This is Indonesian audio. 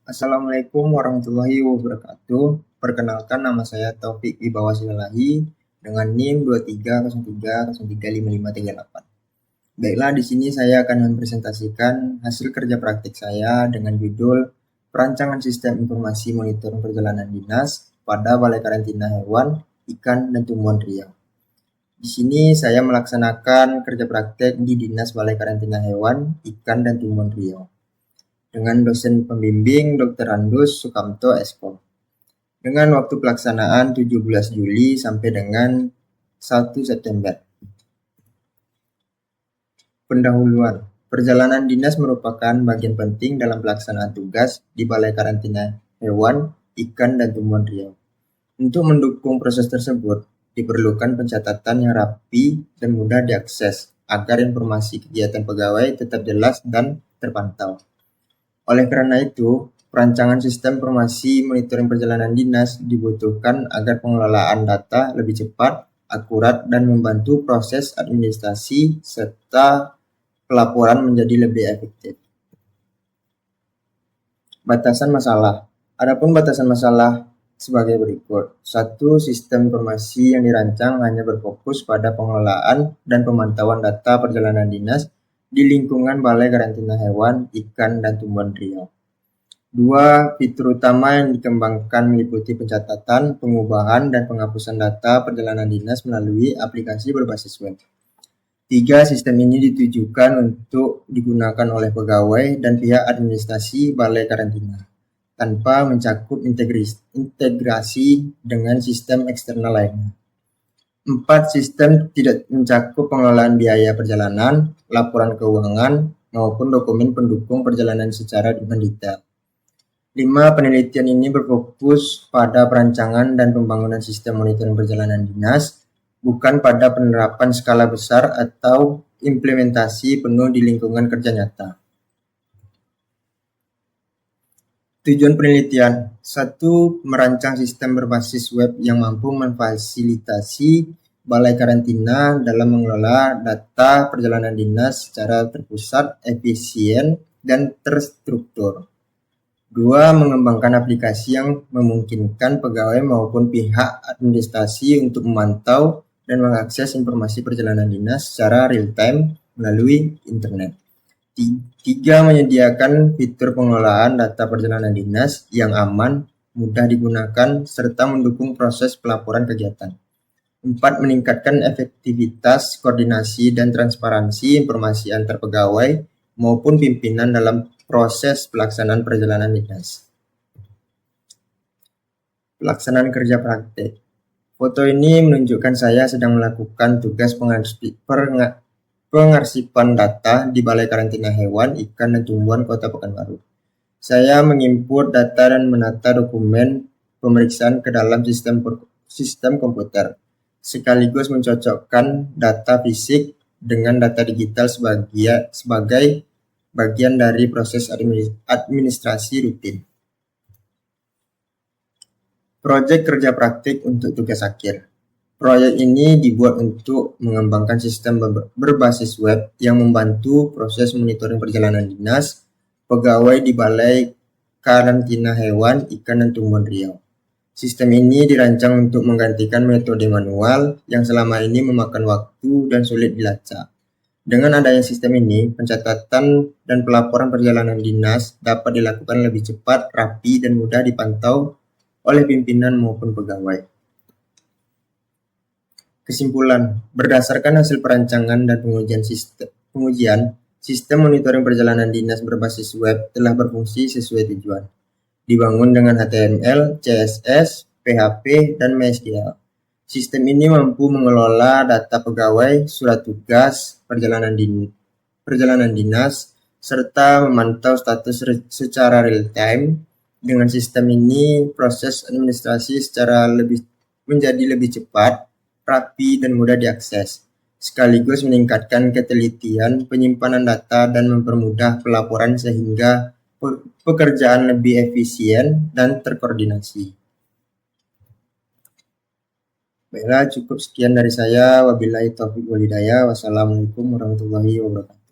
Assalamualaikum warahmatullahi wabarakatuh. Perkenalkan, nama saya Taufik Wibawa Silalahi dengan NIM 2303035538. Baiklah, di sini saya akan mempresentasikan hasil kerja praktik saya dengan judul Perancangan Sistem Informasi Monitoring Perjalanan Dinas pada Balai Karantina Hewan, Ikan, dan Tumbuhan Riau. Di sini saya melaksanakan kerja praktek di Dinas Balai Karantina Hewan, Ikan, dan Tumbuhan Riau dengan dosen pembimbing Dr. Andus Sukamto Eskom, dengan waktu pelaksanaan 17 Juli sampai dengan 1 September. Pendahuluan. Perjalanan dinas merupakan bagian penting dalam pelaksanaan tugas di Balai Karantina Hewan, Ikan, dan Tumbuhan Riau. Untuk mendukung proses tersebut, diperlukan pencatatan yang rapi dan mudah diakses agar informasi kegiatan pegawai tetap jelas dan terpantau. Oleh karena itu, perancangan sistem informasi monitoring perjalanan dinas dibutuhkan agar pengelolaan data lebih cepat, akurat, dan membantu proses administrasi serta pelaporan menjadi lebih efektif. Batasan masalah. Adapun batasan masalah sebagai berikut. 1. Sistem informasi yang dirancang hanya berfokus pada pengelolaan dan pemantauan data perjalanan dinas di lingkungan Balai Karantina Hewan, Ikan, dan Tumbuhan Riau. 2. Fitur utama yang dikembangkan meliputi pencatatan, pengubahan, dan penghapusan data perjalanan dinas melalui aplikasi berbasis web. 3. Sistem ini ditujukan untuk digunakan oleh pegawai dan pihak administrasi Balai Karantina, tanpa mencakup integrasi dengan sistem eksternal lainnya. 4. Sistem tidak mencakup pengelolaan biaya perjalanan, laporan keuangan, maupun dokumen pendukung perjalanan secara mendetail. 5. Penelitian ini berfokus pada perancangan dan pembangunan sistem monitoring perjalanan dinas, bukan pada penerapan skala besar atau implementasi penuh di lingkungan kerja nyata. Tujuan penelitian. 1. Merancang sistem berbasis web yang mampu memfasilitasi Balai Karantina dalam mengelola data perjalanan dinas secara terpusat, efisien, dan terstruktur. 2. Mengembangkan aplikasi yang memungkinkan pegawai maupun pihak administrasi untuk memantau dan mengakses informasi perjalanan dinas secara real-time melalui internet. 3. Menyediakan fitur pengelolaan data perjalanan dinas yang aman, mudah digunakan, serta mendukung proses pelaporan kegiatan. 4. Meningkatkan efektivitas, koordinasi, dan transparansi informasi antar pegawai maupun pimpinan dalam proses pelaksanaan perjalanan dinas. Pelaksanaan kerja praktik. Foto ini menunjukkan saya sedang melakukan tugas pengarsipan data di Balai Karantina Hewan, Ikan, dan Tumbuhan Kota Pekanbaru. Saya menginput data dan menata dokumen pemeriksaan ke dalam sistem komputer, sekaligus mencocokkan data fisik dengan data digital sebagai bagian dari proses administrasi rutin. Proyek kerja praktik untuk tugas akhir. Proyek ini dibuat untuk mengembangkan sistem berbasis web yang membantu proses monitoring perjalanan dinas pegawai di Balai Karantina Hewan, Ikan, dan Tumbuhan Riau. Sistem ini dirancang untuk menggantikan metode manual yang selama ini memakan waktu dan sulit dilacak. Dengan adanya sistem ini, pencatatan dan pelaporan perjalanan dinas dapat dilakukan lebih cepat, rapi, dan mudah dipantau oleh pimpinan maupun pegawai. Kesimpulan, berdasarkan hasil perancangan dan pengujian, sistem monitoring perjalanan dinas berbasis web telah berfungsi sesuai tujuan. Dibangun dengan HTML, CSS, PHP, dan MySQL. Sistem ini mampu mengelola data pegawai, surat tugas, perjalanan dinas, serta memantau status secara real-time. Dengan sistem ini, proses administrasi menjadi lebih cepat, rapi, dan mudah diakses, sekaligus meningkatkan ketelitian penyimpanan data dan mempermudah pelaporan sehingga pekerjaan lebih efisien dan terkoordinasi. Baiklah, cukup sekian dari saya. Wabillahi taufiq wal hidayah. Wassalamualaikum warahmatullahi wabarakatuh.